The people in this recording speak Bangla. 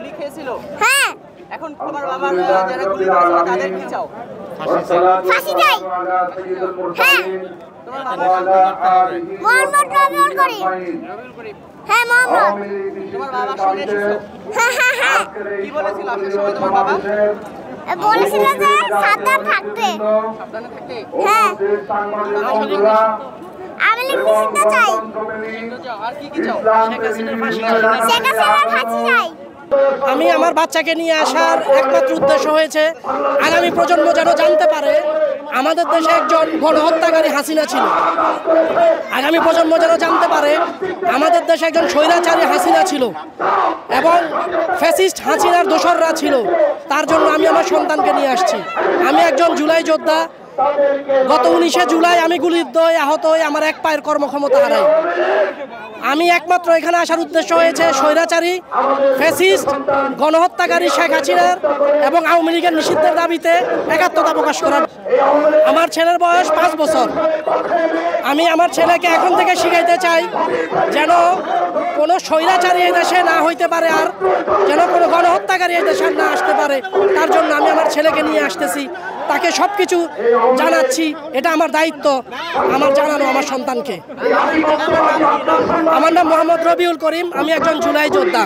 গুলি খেয়েছিল? হ্যাঁ। এখন তোমার বাবা যারা গুলি করেছিল তাদের কি চাও? ফাঁসি চাই। হ্যাঁ। তোমার বাবা মোহাম্মদ রবিউল করিম। হ্যাঁ মোহাম্মদ। তোমার বাবার সঙ্গে এসেছো? হ্যাঁ হ্যাঁ হ্যাঁ। কি বলেছিল আসার সময় তোমার বাবা? বলেছিল যে সাবধান থাকতে। সাবধানে থাকতে? হ্যাঁ। আমি নিষিদ্ধ চাই। আর কি কি চাও? শেখ হাসিনার ফাঁসি চাই। আমি আমার বাচ্চাকে নিয়ে আসার একমাত্র উদ্দেশ্য হয়েছে আগামী প্রজন্ম যেন জানতে পারে আমাদের দেশে একজন গণহত্যাকারী হাসিনা ছিল। আগামী প্রজন্ম যেন জানতে পারে আমাদের দেশে একজন স্বৈরাচারী হাসিনা ছিল এবং ফ্যাসিস্ট হাসিনার দোসররা ছিল। তার জন্য আমি আমার সন্তানকে নিয়ে আসছি। আমি একজন জুলাই যোদ্ধা। গত 19শে জুলাই আমি গুলিবিদ্ধ হয়ে আহত হয়ে আমার এক পায়ের কর্মক্ষমতা হারাই। আমি একমাত্র এখানে আসার উদ্দেশ্য হয়েছে স্বৈরাচারী ফ্যাসিস্ট গণহত্যাকারী শেখ হাসিনার এবং আওয়ামী লীগের নিষিদ্ধের দাবিতে একাত্মতা প্রকাশ করার। আমার ছেলের বয়স 5 বছর। আমি আমার ছেলেকে এখন থেকে শিখাইতে চাই যেন কোনো স্বৈরাচারী এই দেশে না হইতে পারে, আর যেন কোনো গণহত্যাকারী এই দেশে না আসতে পারে। তার জন্য আমি আমার ছেলেকে নিয়ে আসতেছি, তাকে সব কিছু জানাচ্ছি। এটা আমার দায়িত্ব, আমার জানানো আমার সন্তানকে। আমার নাম মোহাম্মদ রবিউল করিম। আমি একজন জুলাই যোদ্ধা।